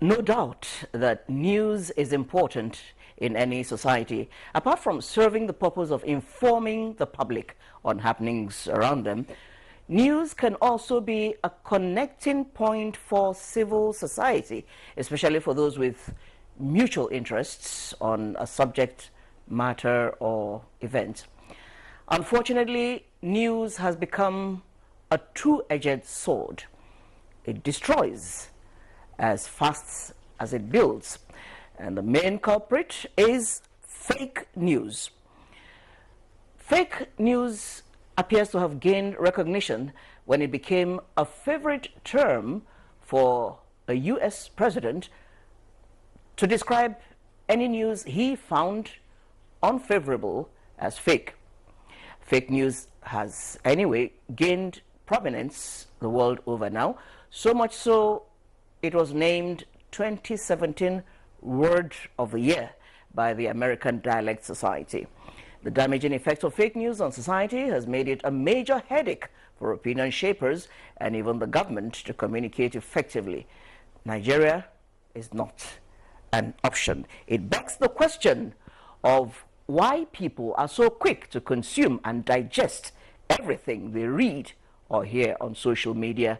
no doubt that news is important in any society. Apart from serving the purpose of informing the public on happenings around them, news can also be a connecting point for civil society, especially for those with mutual interests on a subject, matter, or event. Unfortunately, news has become a two-edged sword. It destroys as fast as it builds, and the main culprit is fake news. Fake news appears to have gained recognition when it became a favorite term for a US president to describe any news he found unfavorable as fake. Fake news has anyway gained prominence the world over now, so much so it was named 2017 Word of the Year by the American Dialect Society. The damaging effect of fake news on society has made it a major headache for opinion shapers and even the government to communicate effectively. Nigeria is not an option. It begs the question of why people are so quick to consume and digest everything they read or hear on social media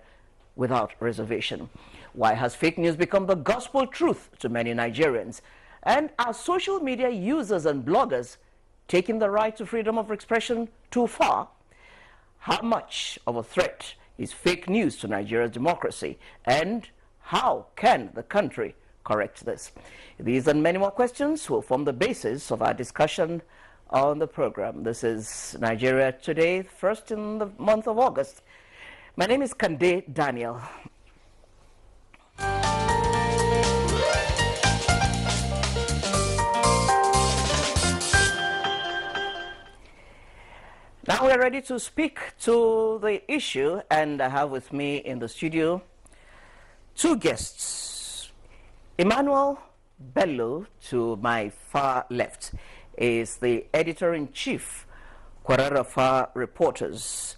without reservation. Why has fake news become the gospel truth to many Nigerians? And are social media users and bloggers taking the right to freedom of expression too far? How much of a threat is fake news to Nigeria's democracy? And how can the country correct this? These and many more questions will form the basis of our discussion on the program. This is Nigeria Today, first in the month of August. My name is Kande Daniel. Now we're ready to speak to the issue, and I have with me in the studio two guests. Emmanuel Bello, to my far left, is the editor-in-chief, Kwararafa Reporters.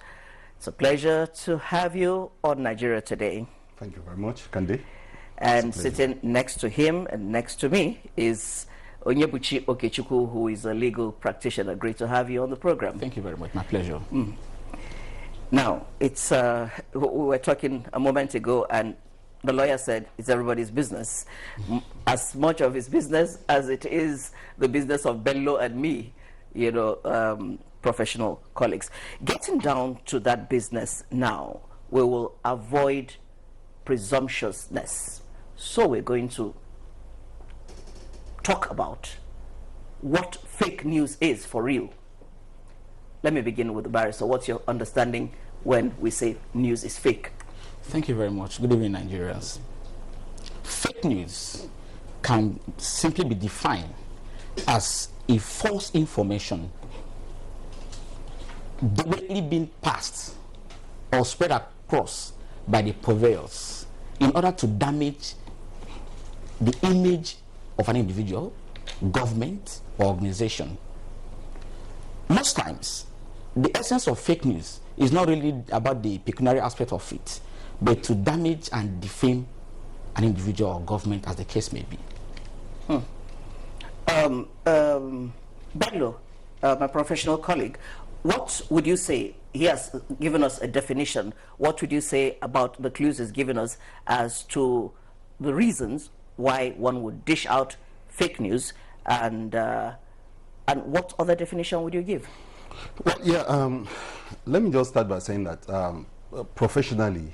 It's a pleasure to have you on Nigeria Today. Thank you very much, Kande. And sitting next to him and next to me is Onyebuchi Okechukwu, who is a legal practitioner. Great to have you on the program. Thank you very much. My pleasure. Now, it's we were talking a moment ago, and the lawyer said it's everybody's business, as much of his business as it is the business of Bello and me, you know, professional colleagues. Getting down to that business now, we will avoid presumptuousness. So we're going to talk about what fake news is for real. Let me begin with the barrister. What's your understanding when we say news is fake? Thank you very much. Good evening, Nigerians. Fake news can simply be defined as a false information directly being passed or spread across by the purveyors in order to damage the image of an individual, government, or organization. Most times, the essence of fake news is not really about the pecuniary aspect of it, but to damage and defame an individual or government, as the case may be. Bello, my professional colleague, what would you say? He has given us a definition. What would you say about the clues he's given us as to the reasons why one would dish out fake news, and what other definition would you give? Well, yeah, let me just start by saying that professionally,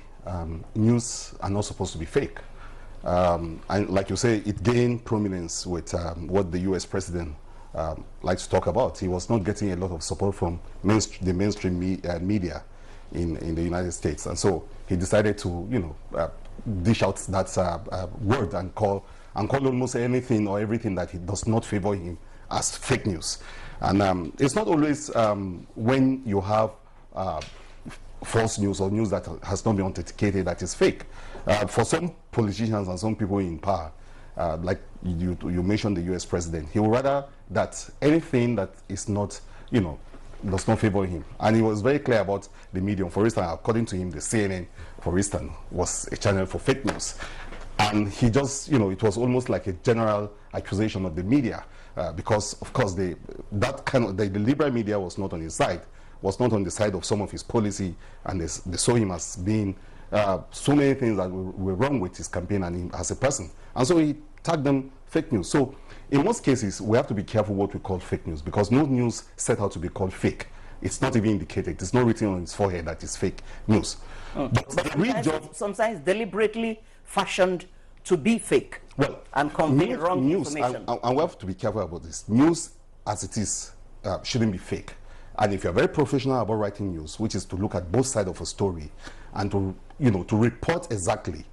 news are not supposed to be fake. And like you say, it gained prominence with what the US president likes to talk about. He was not getting a lot of support from the mainstream media in the United States, and so he decided to, you know, dish out that word and call almost anything or everything that he does not favor him as fake news. And it's not always when you have false news or news that has not been authenticated that is fake. For some politicians and some people in power, like you mentioned the US president, he would rather that anything that is not, you know, does not favor him. And he was very clear about the medium. For instance, according to him, the CNN, for instance, was a channel for fake news. And he just, it was almost like a general accusation of the media, because, of course, the liberal media was not on his side, was not on the side of some of his policy, and they saw him as being so many things that were wrong with his campaign and him as a person. And so he tagged them fake news. So in most cases, we have to be careful what we call fake news, because no news set out to be called fake. It's not even indicated. It's not written on his forehead that it's fake news. But sometimes deliberately fashioned to be fake, and convey wrong information. And we have to be careful about this. News, as it is, shouldn't be fake. And if you're very professional about writing news, which is to look at both sides of a story and to report exactly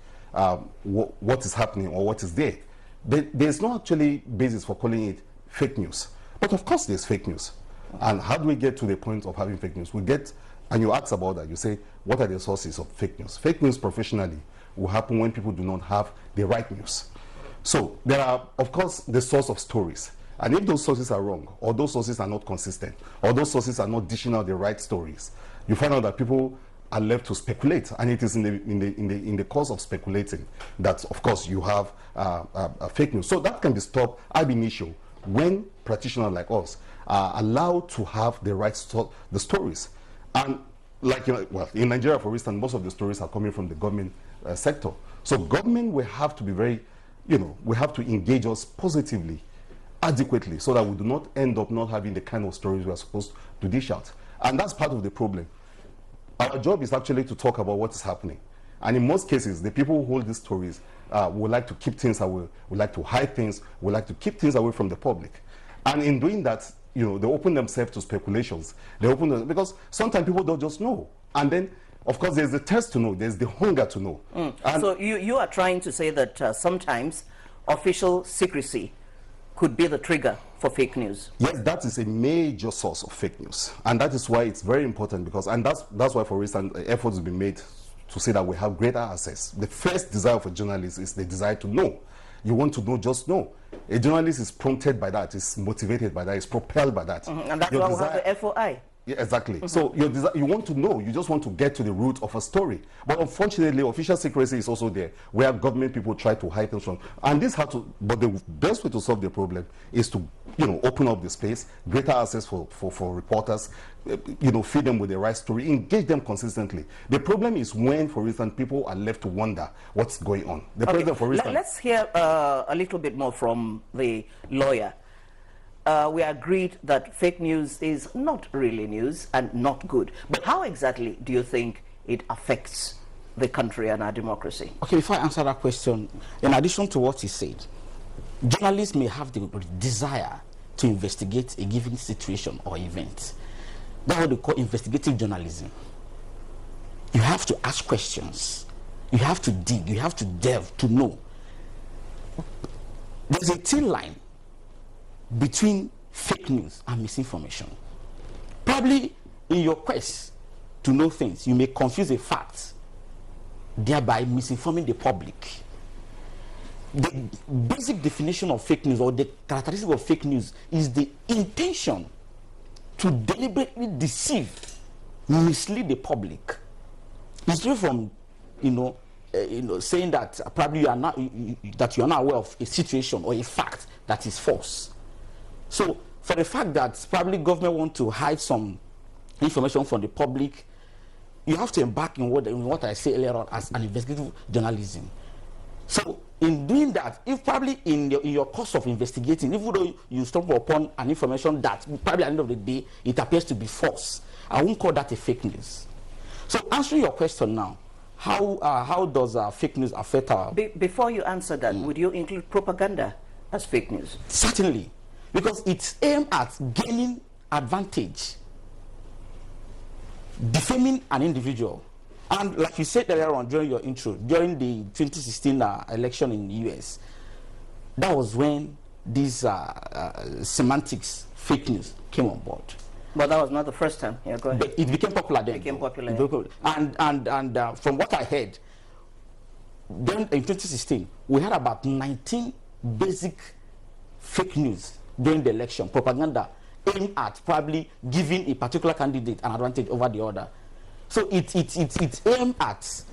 what is happening or what is there, there's no actually basis for calling it fake news. But of course, there's fake news. And how do we get to the point of having fake news? And you ask about that. You say, what are the sources of fake news? Fake news professionally will happen when people do not have the right news. So there are, of course, the source of stories. And if those sources are wrong, or those sources are not consistent, or those sources are not dishing out the right stories, you find out that people are left to speculate. And it is in the course of speculating that, of course, you have fake news. So that can be stopped ab initio when practitioners like us are allowed to have the right the stories. And like, in Nigeria, for instance, most of the stories are coming from the government sector. So government will have to be very, we have to engage us positively, adequately, so that we do not end up not having the kind of stories we are supposed to dish out. And that's part of the problem. Our job is actually to talk about what is happening. And in most cases, the people who hold these stories would like to keep things away, would like to hide things, would like to keep things away from the public. And in doing that, they open themselves to speculations. Because sometimes people don't just know. And then, of course, there's the thirst to know, there's the hunger to know. So you are trying to say that sometimes official secrecy could be the trigger for fake news? Yes, that is a major source of fake news. And that is why it's very important, because, and that's why, for instance, efforts have been made to say that we have greater access. The first desire of a journalist is the desire to know. You want to know, just know. A journalist is prompted by that, is motivated by that, is propelled by that. And that's why we have the FOI. Yeah, exactly. So you want to know, you just want to get to the root of a story. But unfortunately, official secrecy is also there, where government people try to hide things from. And this but the best way to solve the problem is to, open up the space, greater access for reporters, feed them with the right story, engage them consistently. The problem is when, for instance, people are left to wonder what's going on. The president, for instance. Let's hear a little bit more from the lawyer. We agreed that fake news is not really news and not good. But how exactly do you think it affects the country and our democracy? Okay, before I answer that question, in addition to what he said, journalists may have the desire to investigate a given situation or event. That's what they call investigative journalism. You have to ask questions. You have to dig. You have to delve to know. There's a thin line between fake news and misinformation. Probably in your quest to know things, you may confuse a fact, thereby misinforming the public. The basic definition of fake news, or the characteristic of fake news, is the intention to deliberately deceive, mislead the public. It's different from, saying that probably you are not aware of a situation or a fact that is false. So, for the fact that probably government want to hide some information from the public, you have to embark in what I say earlier on as an investigative journalism. So, in doing that, if probably in your course of investigating, even though you stumble upon an information that probably at the end of the day it appears to be false, I won't call that a fake news. So, answering your question now, how does fake news affect our... Before you answer that, would you include propaganda as fake news? Certainly. Because it's aimed at gaining advantage, defaming an individual. And like you said earlier on during your intro, during the 2016 election in the US, that was when these semantics, fake news, came on board. But that was not the first time. Yeah, go ahead. But it became popular then. And from what I heard, then in 2016, we had about 19 basic fake news during the election, propaganda aimed at probably giving a particular candidate an advantage over the other. So it's aimed at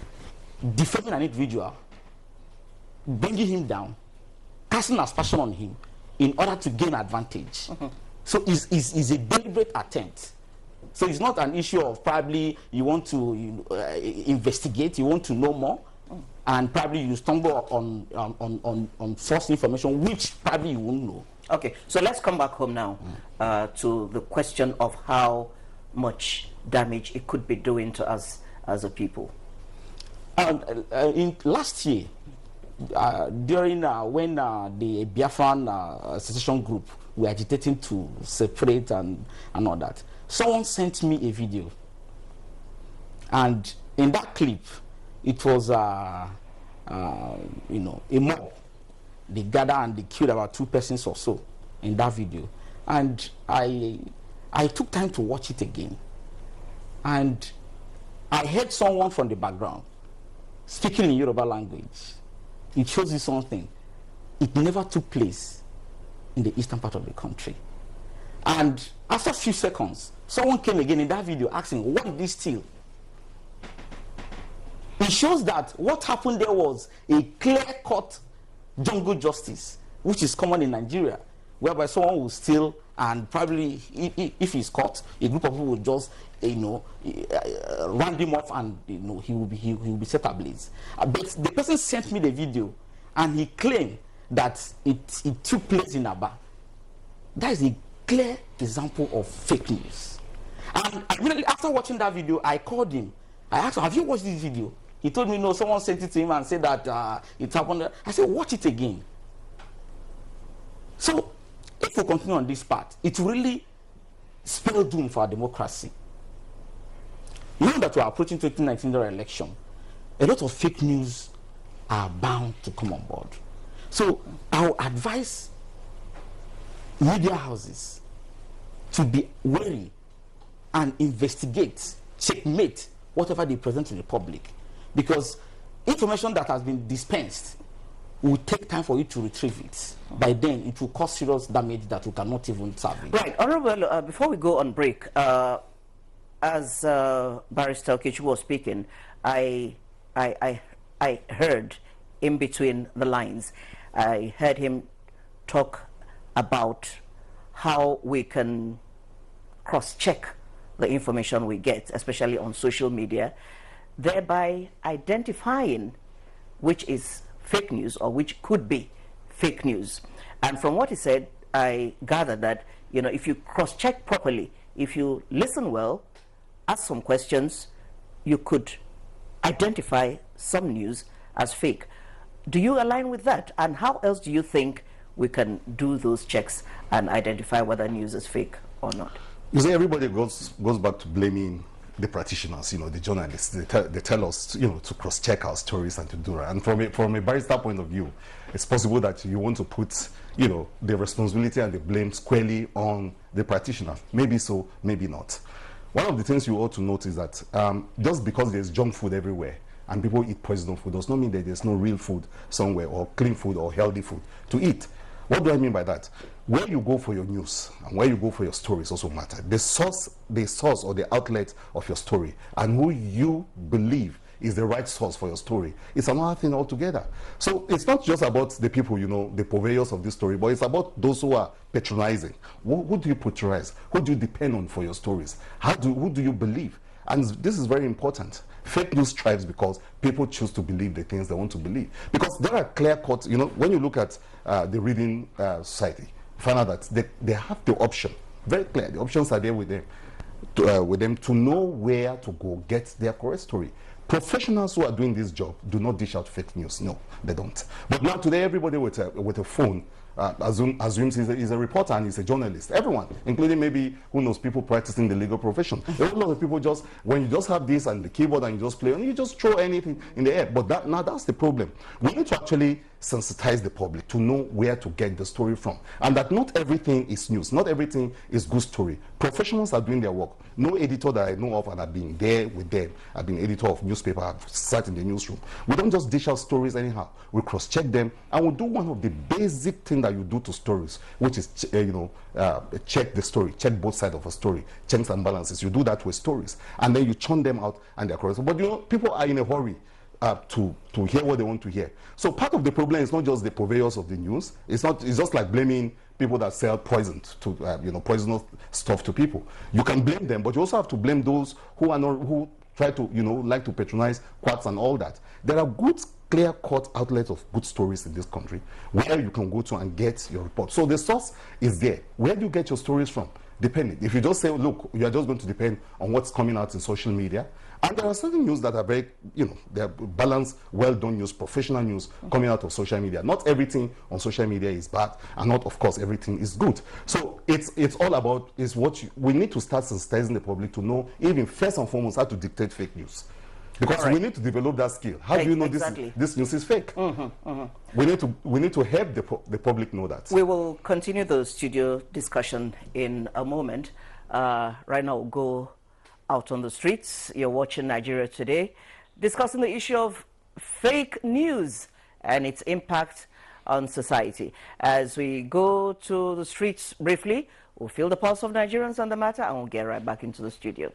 defaming an individual, bringing him down, casting aspersion on him in order to gain advantage. So it's a deliberate attempt. So it's not an issue of probably you want to investigate, you want to know more, and probably you stumble on false information which probably you won't know. Okay, so let's come back home now to the question of how much damage it could be doing to us as a people. In last year, during when the Biafran secession group were agitating to separate and all that, someone sent me a video, and in that clip, it was a mob. They gathered and they killed about 2 persons or so in that video, and I took time to watch it again, and I heard someone from the background speaking in Yoruba language. It shows you something. It never took place in the eastern part of the country. And after a few seconds, someone came again in that video asking, what did they steal? It shows that what happened there was a clear-cut jungle justice, which is common in Nigeria, whereby someone will steal, and probably if he's caught, a group of people will just round him off, and he will be set ablaze. But the person sent me the video, and he claimed that it took place in Aba. That is a clear example of fake news. And immediately after watching that video, I called him. I asked him, have you watched this video? He told me no, someone sent it to him and said that it happened. I said, watch it again. So if we continue on this path, it really spell doom for our democracy. Now that we are approaching 2019 election, a lot of fake news are bound to come on board. So I will advise media houses to be wary and investigate, checkmate whatever they present to the public, because information that has been dispensed will take time for you to retrieve it. By then, it will cause serious damage that you cannot even salvage. Right, Honorable, before we go on break, as Barrister Okichu was speaking, I heard in between the lines, I heard him talk about how we can cross-check the information we get, especially on social media, thereby identifying which is fake news or which could be fake news. And from what he said, I gather that, if you cross-check properly, if you listen well, ask some questions, you could identify some news as fake. Do you align with that? And how else do you think we can do those checks and identify whether news is fake or not? You see, everybody goes back to blaming the practitioners, the journalists. They tell us, to cross-check our stories and to do that. And from a barrister point of view, it's possible that you want to put, the responsibility and the blame squarely on the practitioner. Maybe so, maybe not. One of the things you ought to note is that just because there's junk food everywhere and people eat poisonous food does not mean that there's no real food somewhere, or clean food or healthy food to eat. What do I mean by that? Where you go for your news and where you go for your stories also matter. The source or the outlet of your story and who you believe is the right source for your story, it's another thing altogether. So it's not just about the people, the purveyors of this story, but it's about those who are patronizing. Who do you patronize? Who do you depend on for your stories? Who do you believe? And this is very important. Fake news thrives because people choose to believe the things they want to believe. Because there are clear-cut, when you look at the reading society, you find out that they have the option, very clear, the options are there with them to know where to go get their correct story. Professionals who are doing this job do not dish out fake news. No, they don't. But now today, everybody with a phone assumes he's a reporter and he's a journalist. Everyone, including maybe, who knows, people practicing the legal profession. A lot of people when you just have this and the keyboard and you just play, and you just throw anything in the air. But that's the problem. We need to actually sensitize the public to know where to get the story from. And that not everything is news. Not everything is good story. Professionals are doing their work. No editor that I know of, and I've been there with them, I've been editor of newspaper, I've sat in the newsroom. We don't just dish out stories anyhow. We cross-check them, and we do one of the basic things that you do to stories, which is, check the story, check both sides of a story, checks and balances. You do that with stories, and then you churn them out, and they're correct. But people are in a hurry. to hear what they want to hear. So part of the problem is not just the purveyors of the news. It's just like blaming people that sell poison to poisonous stuff to people. You can blame them, but you also have to blame those who try to like to patronize quacks and all that. There are good, clear-cut outlets of good stories in this country where you can go to and get your report. So the source is there. Where do you get your stories from? Depending. If you just say, look, you are just going to depend on what's coming out in social media, and there are certain news that are very, they're balanced, well-done news, professional news coming out of social media. Not everything on social media is bad, and not, of course, everything is good. So it's all about we need to start sensitizing the public to know, even first and foremost, how to dictate fake news. Because we need to develop that skill. How do you know this news is fake? We need to help the public know that. We will continue the studio discussion in a moment. Right now, we'll go out on the streets. You're watching Nigeria Today, discussing the issue of fake news and its impact on society. As we go to the streets briefly, we'll feel the pulse of Nigerians on the matter, and we'll get right back into the studio.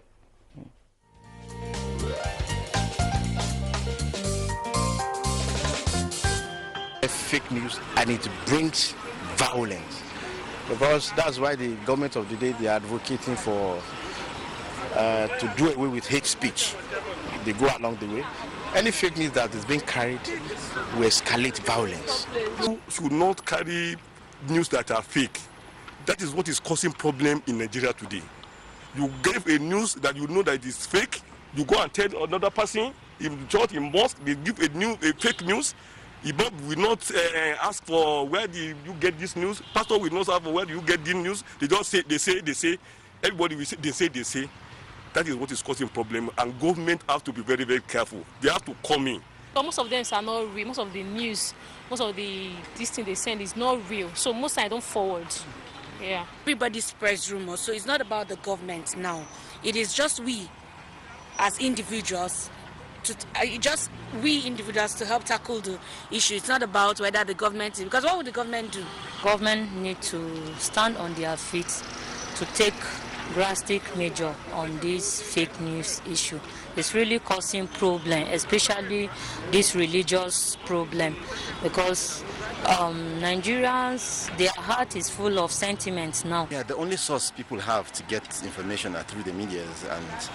Fake news, and it brings violence, because that's why the government of the day, they are advocating for to do away with hate speech. They go along the way. Any fake news that is being carried will escalate violence. You should not carry news that are fake. That is what is causing problem in Nigeria today. You give a news that you know that it is fake, you go and tell another person in church, in mosque, they give a fake news. Imam will not ask for where do you get this news. Pastor will not ask for where do you get this news. They just say, they say. Everybody will say, they say. That is what is causing problem. And government have to be very, very careful. They have to come in. So most of them are not real. Most of the news, most of this thing they send is not real. So most I don't forward. Yeah. Everybody spreads rumors. So it's not about the government now. It is just we as individuals. We individuals to help tackle the issue. It's not about whether the government, because what would the government do? Government need to stand on their feet to take drastic measure on this fake news issue. It's really causing problem, especially this religious problem, because Nigerians, their heart is full of sentiments now. Yeah, the only source people have to get information are through the medias,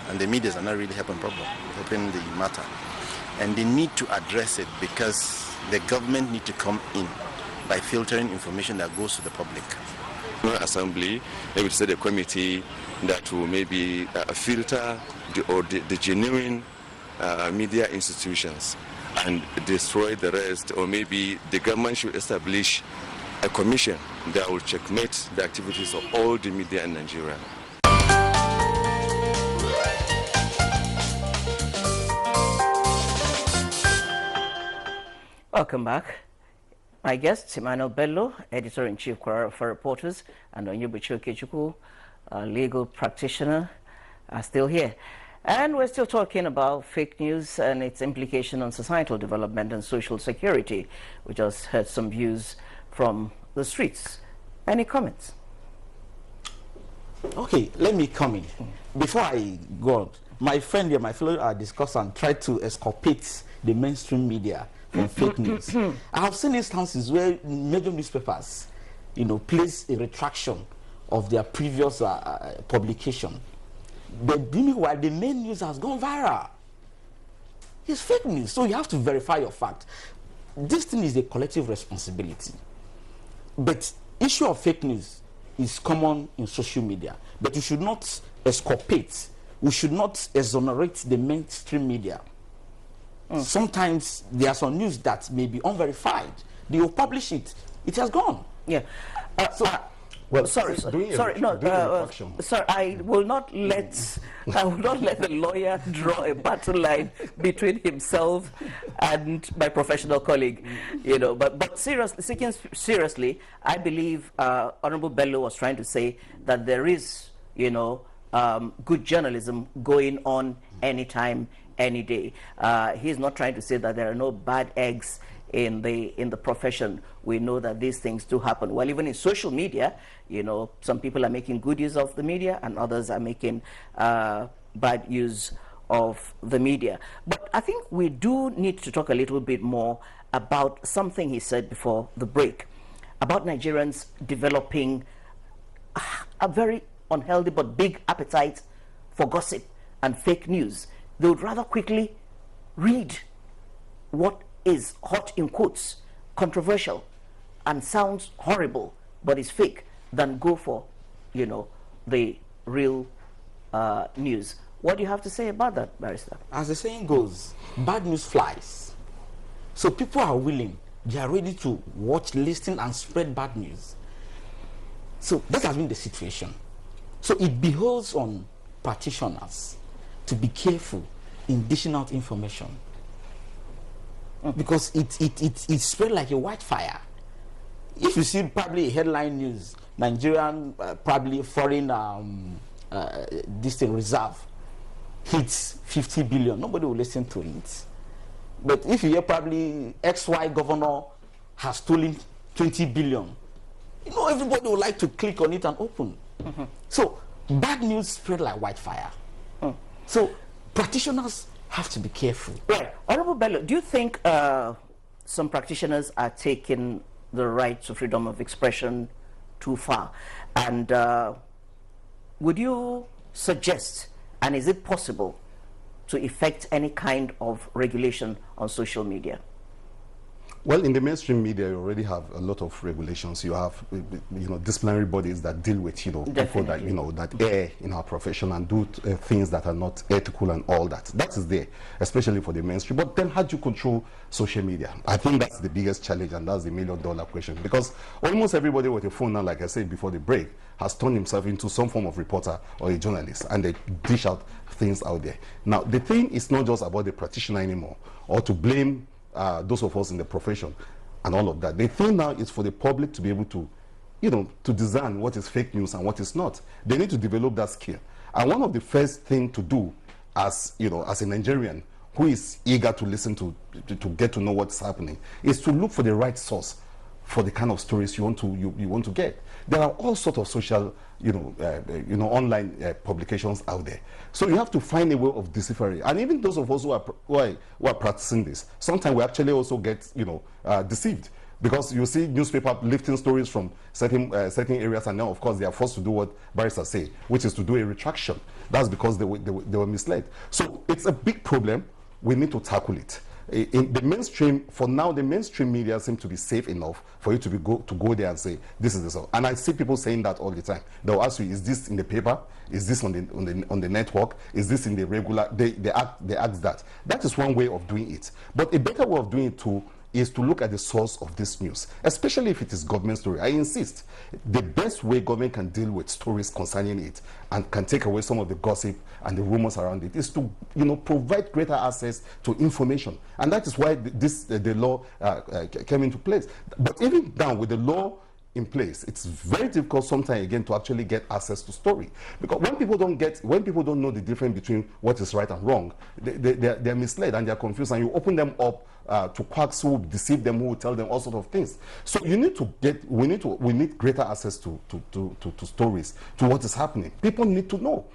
and the medias are not really helping the matter. And they need to address it, because the government need to come in by filtering information that goes to the public. Assembly, maybe to set a committee that will maybe filter the genuine media institutions and destroy the rest, or maybe the government should establish a commission that will checkmate the activities of all the media in Nigeria. Welcome back. My guest, Emmanuel Bello, Editor-in-Chief for Reporters, and Onyebuchi Okechukwu, legal practitioner, are still here. And we're still talking about fake news and its implication on societal development and social security. We just heard some views from the streets. Any comments? Okay, let me come in. Before I go on, my friend here, my fellow discussant, tried to exculpate the mainstream media from fake news. I have seen instances where major newspapers, place a retraction of their previous publication. But meanwhile, the main news has gone viral. It's fake news, so you have to verify your fact. This thing is a collective responsibility. But issue of fake news is common in social media. But you should not exculpate. We should not exonerate the mainstream media. Sometimes there are some news that may be unverified. They will publish it. It has gone. Yeah. Sorry. I will not let the lawyer draw a battle line between himself and my professional colleague, But seriously, I believe Honorable Bello was trying to say that there is, good journalism going on anytime, any day. He's not trying to say that there are no bad eggs in the profession. We know that these things do happen. Well, even in social media, some people are making good use of the media and others are making bad use of the media. But I think we do need to talk a little bit more about something he said before the break, about Nigerians developing a very unhealthy but big appetite for gossip and fake news. They would rather quickly read what is hot in quotes, controversial, and sounds horrible but is fake, than go for, you know, the real news. What do you have to say about that, Barrister? As the saying goes, bad news flies. So people are willing, they are ready to watch, listen, and spread bad news. So that has been the situation. So it behoves on practitioners to be careful in dishing out information, because it spread like a wildfire. If you see probably headline news, Nigerian probably foreign reserve hits 50 billion, nobody will listen to it. But if you hear probably XY governor has stolen 20 billion, you know, everybody would like to click on it and open. So bad news spread like wildfire. So practitioners have to be careful. Right. Honorable Bello, do you think some practitioners are taking the right to freedom of expression too far? And would you suggest, and is it possible, to effect any kind of regulation on social media? Well, in the mainstream media, you already have a lot of regulations. You have, you know, disciplinary bodies that deal with, you know, people that, you know, that err in our profession and do things that are not ethical and all that. That is there, especially for the mainstream. But then how do you control social media? I think that's the biggest challenge, and that's the million-dollar question. Because almost everybody with a phone now, like I said before the break, has turned himself into some form of reporter or a journalist, and they dish out things out there. Now, the thing is not just about the practitioner anymore, or to blame those of us in the profession and all of that. The thing now is for the public to be able to, you know, to discern what is fake news and what is not. They need to develop that skill. And one of the first things to do as, you know, as a Nigerian who is eager to listen to get to know what's happening, is to look for the right source for the kind of stories you want to get. There are all sorts of social, online publications out there. So you have to find a way of deciphering. And even those of us who are practicing this, sometimes we actually also get, deceived. Because you see newspaper lifting stories from certain areas, and now, of course, they are forced to do what barristers say, which is to do a retraction. That's because they were misled. So it's a big problem. We need to tackle it. In the mainstream, for now, the mainstream media seem to be safe enough for you to go there and say, this is the source. And I see people saying that all the time. They'll ask you, is this in the paper? Is this on the network? Is this in the regular? They ask that. That is one way of doing it. But a better way of doing it too is to look at the source of this news, especially if it is government story. I insist, the best way government can deal with stories concerning it and can take away some of the gossip and the rumors around it is to, provide greater access to information. And that is why the law came into place. But even now with the law in place, it's very difficult sometimes again to actually get access to story, because when people don't know the difference between what is right and wrong, they're misled and they're confused, and you open them up to quacks who deceive them, who will tell them all sorts of things. So we need greater access to stories, to what is happening. People need to know.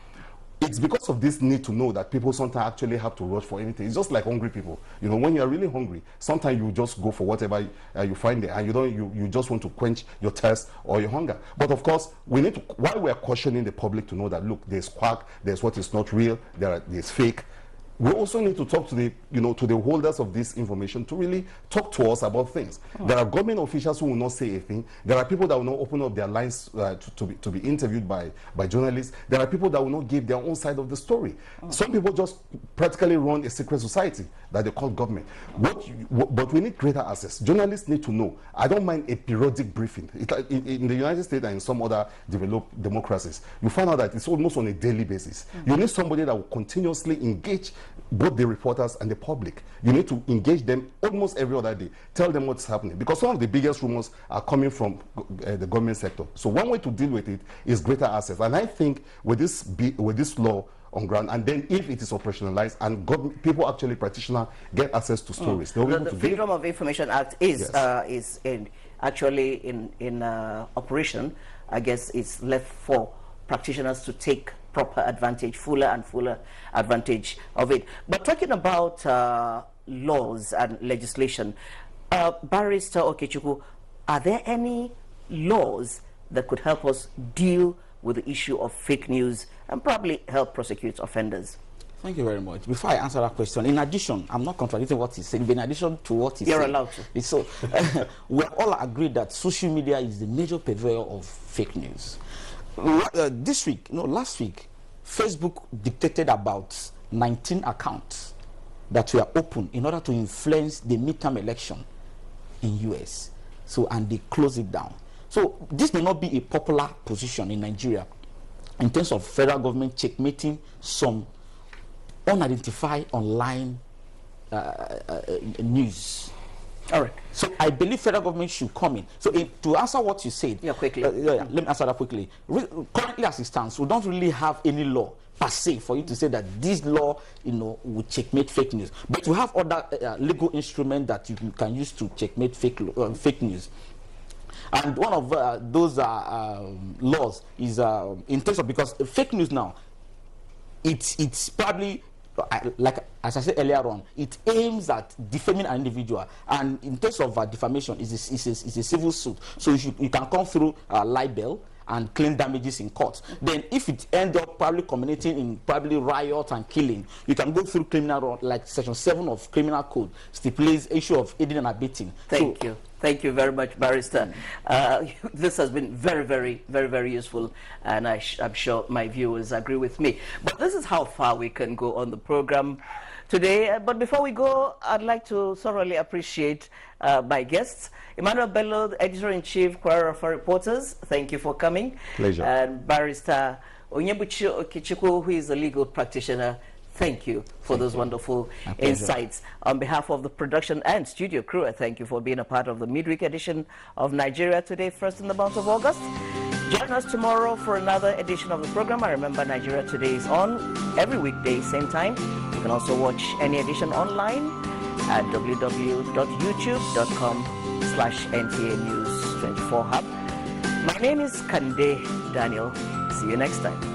It's because of this need to know that people sometimes actually have to rush for anything. It's just like hungry people. When you are really hungry, sometimes you just go for whatever you find there, and you just want to quench your thirst or your hunger. But of course, we need to, while we are cautioning the public to know that, look, there's quack, there's what is not real, there's fake. We also need to talk to the holders of this information to really talk to us about things. There are government officials who will not say anything. There are people that will not open up their lines to be interviewed by journalists. There are people that will not give their own side of the story. Some people just practically run a secret society that they call government. But we need greater access. Journalists need to know. I don't mind a periodic briefing. In the United States and in some other developed democracies, you find out that it's almost on a daily basis. You need somebody that will continuously engage both the reporters and the public. You need to engage them almost every other day. Tell them what's happening, because some of the biggest rumors are coming from the government sector. So one way to deal with it is greater access. And I think with this law on ground, and then if it is operationalized and people actually, practitioners, get access to stories, they'll be able to. The Freedom of Information Act is actually in operation. I guess it's left for practitioners to take proper advantage, fuller and fuller advantage of it. But talking about laws and legislation, Barrister Okechukwu, are there any laws that could help us deal with the issue of fake news and probably help prosecute offenders? Thank you very much. Before I answer that question, in addition, I'm not contradicting what he's saying, but in addition to what he's saying, you're allowed to. So we all agreed that social media is the major purveyor of fake news. This week, last week, Facebook dictated about 19 accounts that were open in order to influence the midterm election in US. So, and they closed it down. So this may not be a popular position in Nigeria in terms of federal government checkmating some unidentified online news. All right. So I believe federal government should come in. So to answer what you said, quickly. Let me answer that quickly. Currently, as it stands, we don't really have any law per se for you to say that this law, will checkmate fake news. But we have other legal instruments that you can use to checkmate fake news. And one of those laws is in terms of, because fake news now, it's probably, like as I said earlier on, it aims at defaming an individual, and in terms of defamation, it's a civil suit. So you can come through libel and claim damages in court. Then if it ends up probably culminating in probably riot and killing, you can go through criminal law, like Section 7 of Criminal Code stipulates issue of aiding and abetting. Thank you. Thank you very much, Barrister. This has been very, very, very, very useful, and I'm sure my viewers agree with me. But this is how far we can go on the program today. But before we go, I'd like to thoroughly appreciate my guests. Emmanuel Bello, the Editor-in-Chief, Kwara for Reporters, thank you for coming. Pleasure. And Barrister Onyebuchi Okechukwu, who is a legal practitioner, thank you for those wonderful insights. On behalf of the production and studio crew, I thank you for being a part of the midweek edition of Nigeria Today, first in the month of August. Join us tomorrow for another edition of the program. I remember Nigeria Today is on every weekday, same time. You can also watch any edition online at www.youtube.com/NTA News 24 Hub. My name is Kande Daniel. See you next time.